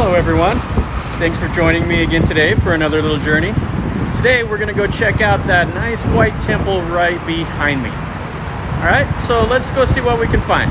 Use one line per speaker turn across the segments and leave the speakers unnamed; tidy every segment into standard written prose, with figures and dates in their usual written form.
Hello everyone, thanks for joining me again today for another little journey. Today we're going to go check out that nice white temple right behind me. Alright, so let's go see what we can find.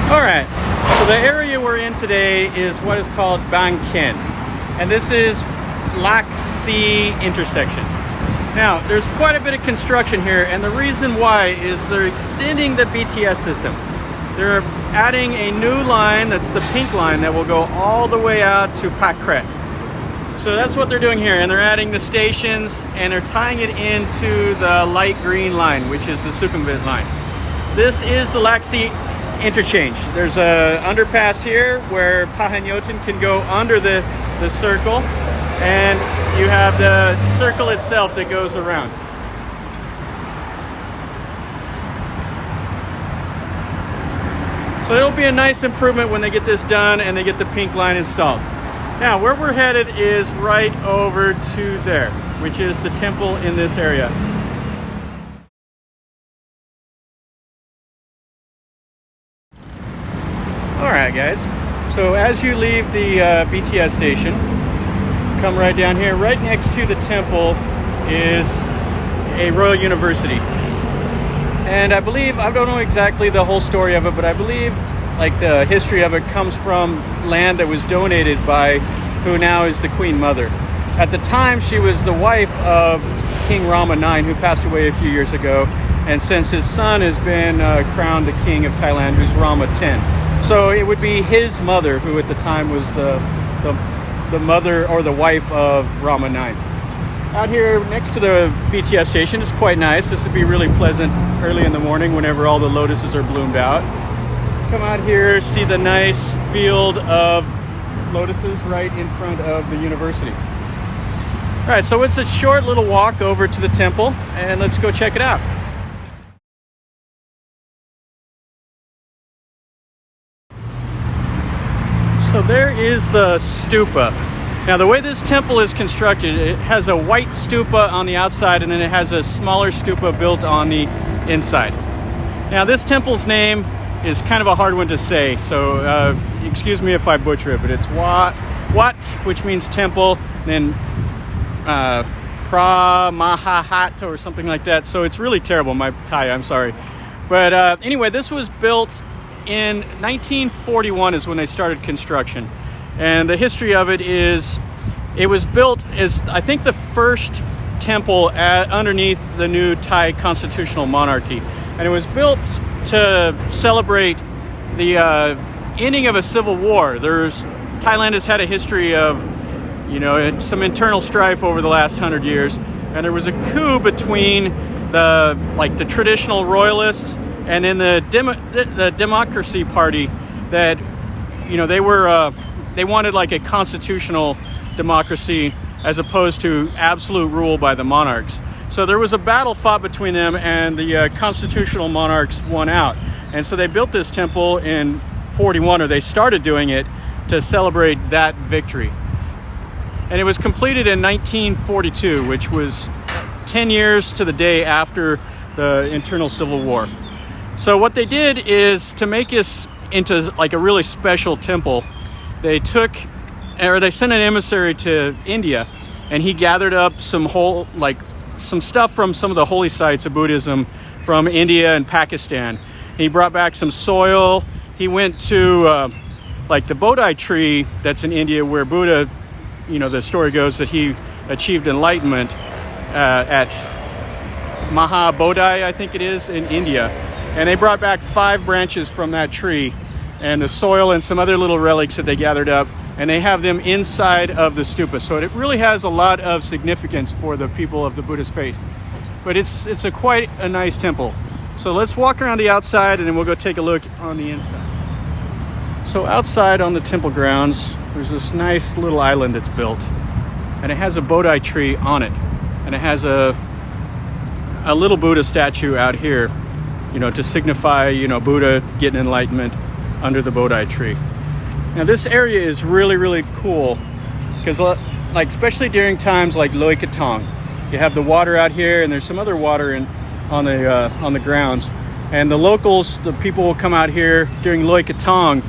Alright, so the area we're in today is what is called Bangkok, and this is Lac Sea intersection. Now, there's quite a bit of construction here, and the reason why is they're extending the BTS system. They're adding a new line, that's the pink line, that will go all the way out to Wat Phra. So that's what they're doing here, and they're adding the stations, and they're tying it into the light green line, which is the Sukhumvit line. This is the Lac Sea interchange. There's a underpass here where Pahanyotin can go under the circle, and you have the circle itself that goes around. So it'll be a nice improvement when they get this done and they get the pink line installed. Now, where we're headed is right over to there, which is the temple in this area. Alright guys, so as you leave the BTS station, come right down here. Right next to the temple is a Royal University. And I believe, I don't know exactly the whole story of it, but I believe like the history of it comes from land that was donated by who now is the Queen Mother. At the time, she was the wife of King Rama IX, who passed away a few years ago. And since his son has been crowned the King of Thailand, who's Rama X. So it would be his mother, who at the time was the mother or the wife of Rama IX. Out here next to the BTS station is quite nice. This would be really pleasant early in the morning whenever all the lotuses are bloomed out. Come out here, see the nice field of lotuses right in front of the university. All right, so it's a short little walk over to the temple, and let's go check it out. So there is the stupa. Now the way this temple is constructed, it has a white stupa on the outside, and then it has a smaller stupa built on the inside. Now this temple's name is kind of a hard one to say, so excuse me if I butcher it, but it's Wat, which means temple, then Phra, Mahathat, or something like that. So it's really terrible, my Thai, I'm sorry. But anyway, this was built in 1941 is when they started construction. And the history of it is, it was built as, I think, the first temple underneath the new Thai constitutional monarchy. And it was built to celebrate the ending of a civil war. Thailand has had a history of, some internal strife over the last 100 years. And there was a coup between the traditional royalists and then the Democracy Party that, they wanted like a constitutional democracy as opposed to absolute rule by the monarchs. So there was a battle fought between them, and the constitutional monarchs won out. And so they built this temple in 41, or they started doing it to celebrate that victory. And it was completed in 1942, which was 10 years to the day after the internal civil war. So what they did is, to make this into like a really special temple, they sent an emissary to India, and he gathered up some stuff from some of the holy sites of Buddhism from India and Pakistan. He brought back some soil. He went to the Bodhi tree that's in India, where Buddha, the story goes that he achieved enlightenment at Mahabodhi, I think it is, in India. And they brought back 5 branches from that tree, and the soil and some other little relics that they gathered up, and they have them inside of the stupa. So it really has a lot of significance for the people of the Buddhist faith. But it's quite a nice temple. So let's walk around the outside, and then we'll go take a look on the inside. So outside on the temple grounds, there's this nice little island that's built, and it has a Bodhi tree on it, and it has a little Buddha statue out here, to signify, Buddha getting enlightenment under the Bodhi tree. Now this area is really, really cool because, especially during times like Loikatong, you have the water out here, and there's some other water on the grounds. And the locals, the people will come out here during Loy Krathong.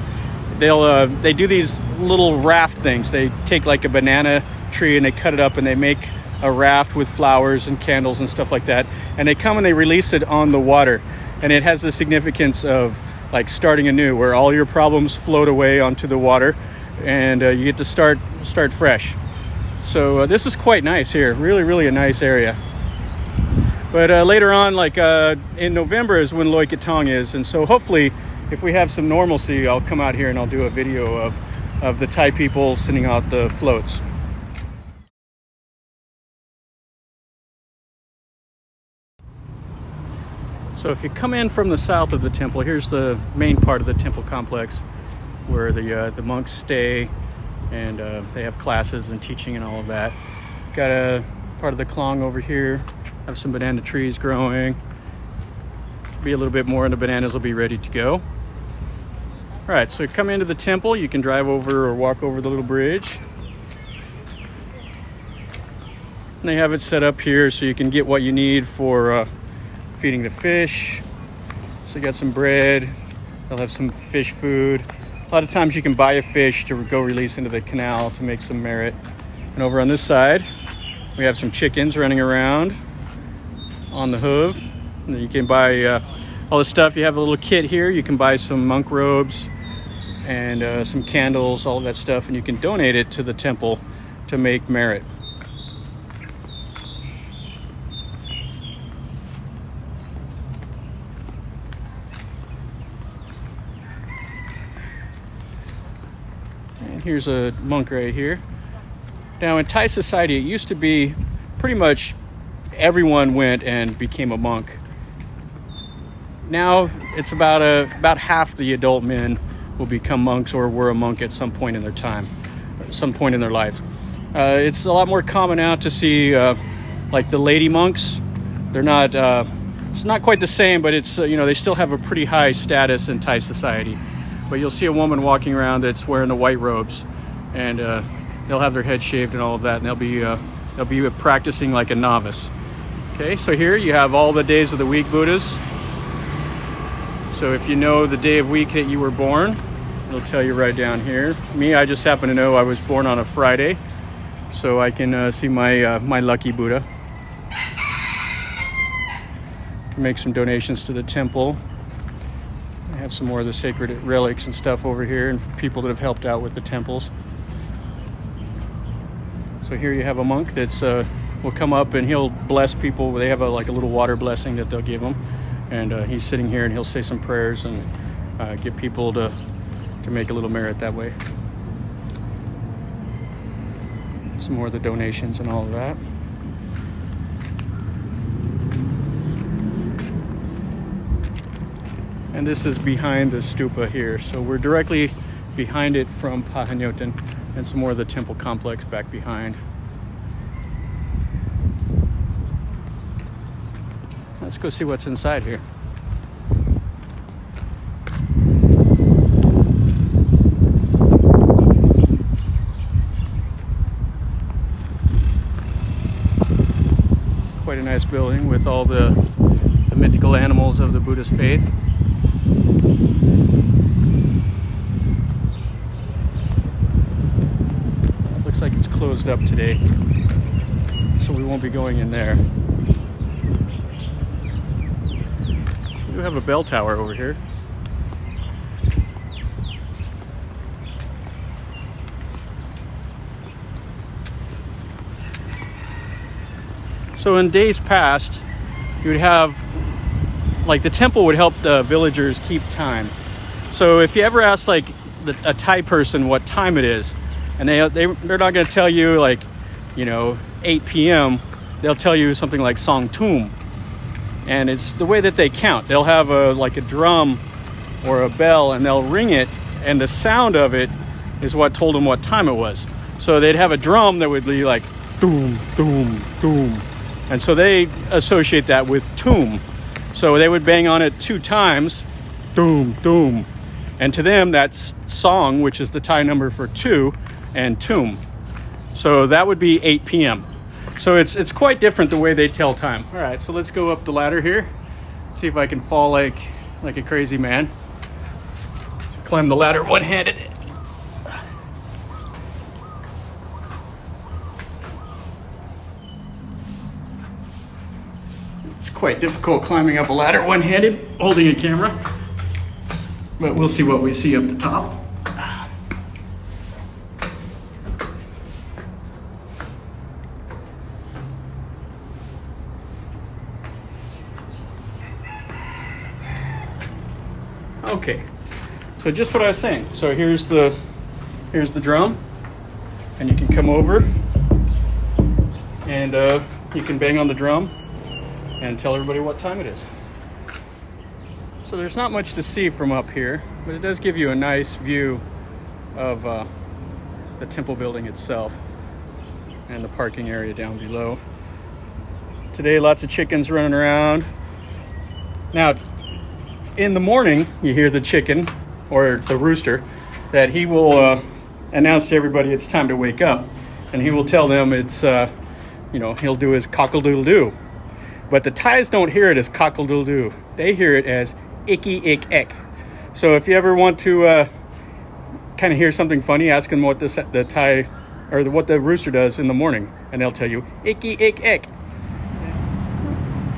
They do these little raft things. They take like a banana tree and they cut it up and they make a raft with flowers and candles and stuff like that. And they come and they release it on the water. And it has the significance of like starting anew, where all your problems float away onto the water and you get to start fresh. So this is quite nice here. Really a nice area. But later on, like in November is when Loy Krathong is. And so hopefully, if we have some normalcy, I'll come out here and I'll do a video of the Thai people sending out the floats. So if you come in from the south of the temple, here's the main part of the temple complex where the monks stay, and they have classes and teaching and all of that. Got a part of the klong over here. Have some banana trees growing. Be a little bit more and the bananas will be ready to go. All right, so come into the temple. You can drive over or walk over the little bridge. And they have it set up here so you can get what you need for feeding the fish. So you got some bread. They'll have some fish food. A lot of times you can buy a fish to go release into the canal to make some merit. And over on this side, we have some chickens running around on the hoof. And then you can buy all the stuff. You have a little kit here. You can buy some monk robes and some candles, all of that stuff, and you can donate it to the temple to make merit. And here's a monk right here. Now in Thai society, it used to be pretty much everyone went and became a monk. Now it's about half the adult men will become monks or were a monk at some point in their time, some point in their life. It's a lot more common now to see like the lady monks. They're not, it's not quite the same, but it's, they still have a pretty high status in Thai society. But you'll see a woman walking around that's wearing the white robes, and they'll have their head shaved and all of that, and they'll be practicing like a novice. Okay, so here you have all the days of the week Buddhas. So if you know the day of week that you were born, it'll tell you right down here. Me, I just happen to know I was born on a Friday, so I can see my lucky Buddha. Make some donations to the temple. I have some more of the sacred relics and stuff over here, and for people that have helped out with the temples. So here you have a monk that's will come up and he'll bless people. They have like a little water blessing that they'll give him, and he's sitting here and he'll say some prayers and get people to make a little merit that way. Some more of the donations and all of that. And this is behind the stupa here, so we're directly behind it from Pahanyotin, and some more of the temple complex back behind. Let's go see what's inside here. Quite a nice building with all the mythical animals of the Buddhist faith. Looks like it's closed up today, so we won't be going in there. So we do have a bell tower over here. So in days past, you would have, like, the temple would help the villagers keep time. So if you ever ask like a Thai person what time it is, and they're not going to tell you like 8 p.m. They'll tell you something like Song Tum, and it's the way that they count. They'll have a drum or a bell, and they'll ring it, and the sound of it is what told them what time it was. So they'd have a drum that would be like doom, doom, doom, and so they associate that with Tum. So they would bang on it 2 times, doom, doom. And to them, that's song, which is the Thai number for 2, and Tum. So that would be 8 p.m. So it's quite different the way they tell time. All right, so let's go up the ladder here. See if I can fall like a crazy man. So climb the ladder one-handed. It's quite difficult climbing up a ladder one-handed, holding a camera. But we'll see what we see up the top. Okay, so just what I was saying. So here's the drum, and you can come over and you can bang on the drum and tell everybody what time it is. So there's not much to see from up here, but it does give you a nice view of the temple building itself and the parking area down below. Today, lots of chickens running around. Now, in the morning, you hear the chicken, or the rooster, that he will announce to everybody it's time to wake up. And he will tell them it's, he'll do his cockle-doodle-doo. But the Thais don't hear it as cockle-doodle-doo. They hear it as icky-ick-ek. So if you ever want to kind of hear something funny, ask them what the Thai, or what the rooster does in the morning, and they'll tell you icky-ick-ek.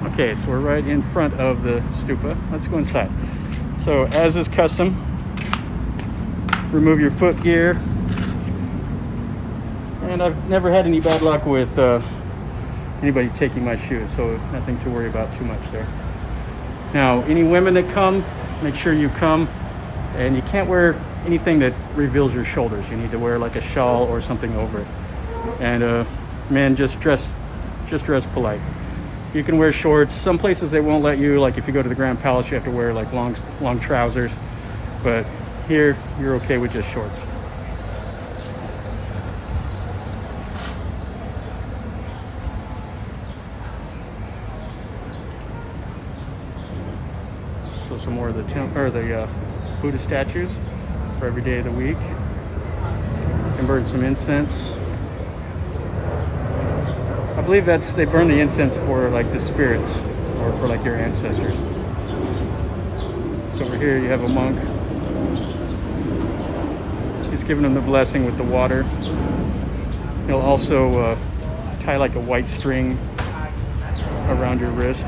Okay, so we're right in front of the stupa. Let's go inside. So, as is custom, remove your foot gear. And I've never had any bad luck with anybody taking my shoes, so nothing to worry about too much there. Now, any women that come, make sure you come, and you can't wear anything that reveals your shoulders. You need to wear like a shawl or something over it. And men, just dress polite. You can wear shorts. Some places they won't let you, like if you go to the Grand Palace, you have to wear like long trousers. But here, you're okay with just shorts. So some more of the Buddha statues for every day of the week. You can burn some incense. I believe they burn the incense for like the spirits or for like your ancestors. So over here you have a monk. He's giving them the blessing with the water. He'll also tie like a white string around your wrist.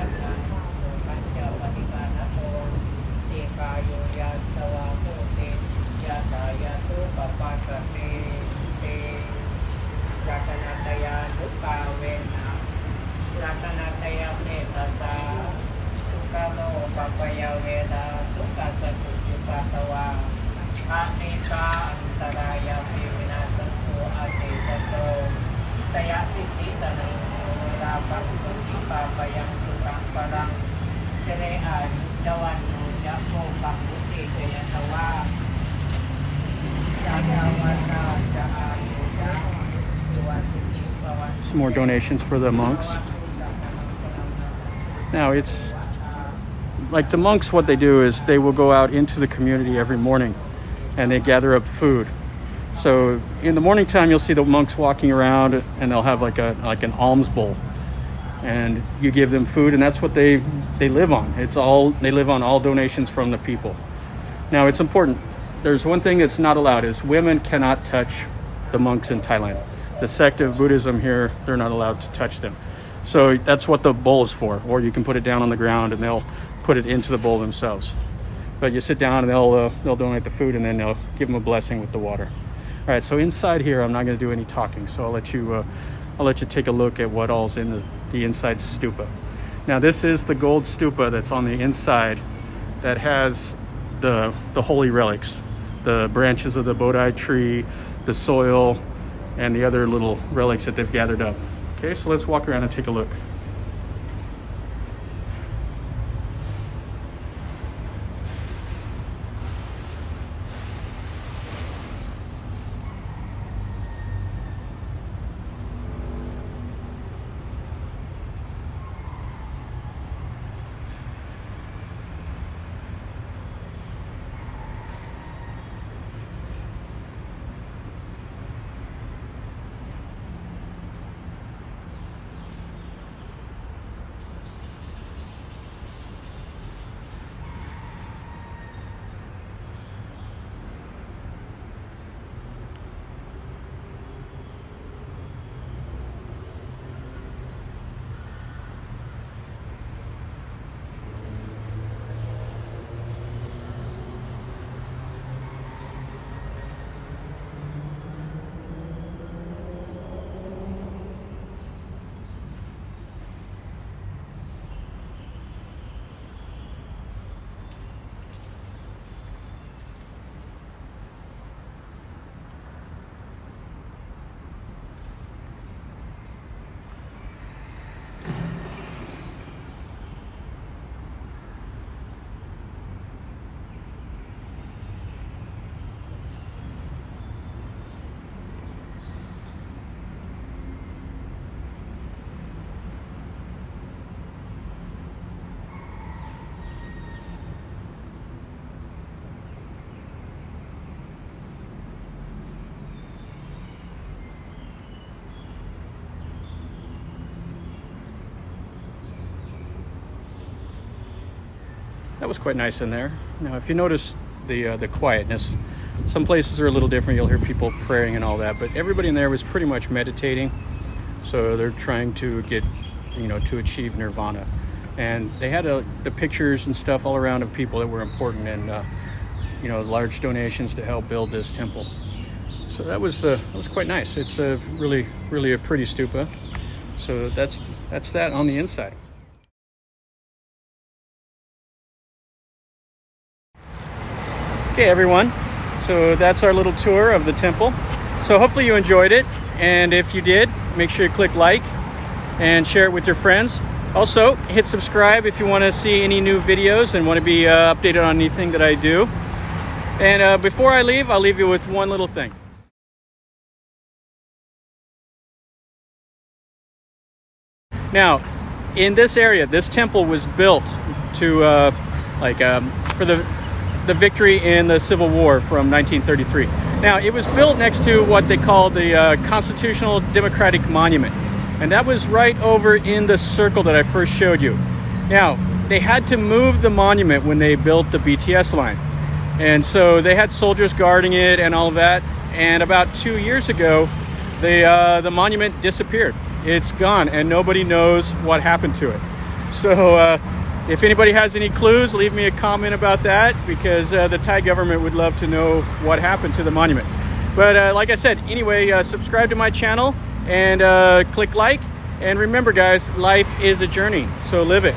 Some more donations for the monks. Now it's like the monks, what they do is they will go out into the community every morning and they gather up food. So in the morning time you'll see the monks walking around and they'll have like an alms bowl, and you give them food, and that's what they live on. They live on all donations from the people. Now it's important. There's one thing that's not allowed is women cannot touch the monks in Thailand. The sect of Buddhism here, they're not allowed to touch them. So that's what the bowl is for. Or you can put it down on the ground and they'll put it into the bowl themselves. But you sit down and they'll donate the food, and then they'll give them a blessing with the water. All right, so inside here, I'm not going to do any talking. So I'll let you take a look at what all's in the inside stupa. Now this is the gold stupa that's on the inside that has the holy relics, the branches of the Bodhi tree, the soil, and the other little relics that they've gathered up. Okay, so let's walk around and take a look. that was quite nice in there. Now, if you notice the quietness, some places are a little different. You'll hear people praying and all that, but everybody in there was pretty much meditating. So they're trying to get, to achieve nirvana. And they had the pictures and stuff all around of people that were important, and large donations to help build this temple. So that was quite nice. It's really a pretty stupa. So that's that on the inside. Okay, everyone. So that's our little tour of the temple. So hopefully you enjoyed it, and if you did, make sure you click like and share it with your friends. Also, hit subscribe if you want to see any new videos and want to be updated on anything that I do. And before I leave, I'll leave you with one little thing. Now, in this area, this temple was built to, for the victory in the Civil War from 1933. Now, it was built next to what they call the Constitutional Democratic Monument. And that was right over in the circle that I first showed you. Now, they had to move the monument when they built the BTS line. And so they had soldiers guarding it and all of that. And about 2 years ago, the monument disappeared. It's gone, and nobody knows what happened to it. So if anybody has any clues, leave me a comment about that, because the Thai government would love to know what happened to the monument. But like I said, anyway, subscribe to my channel and click like. And remember, guys, life is a journey, so live it.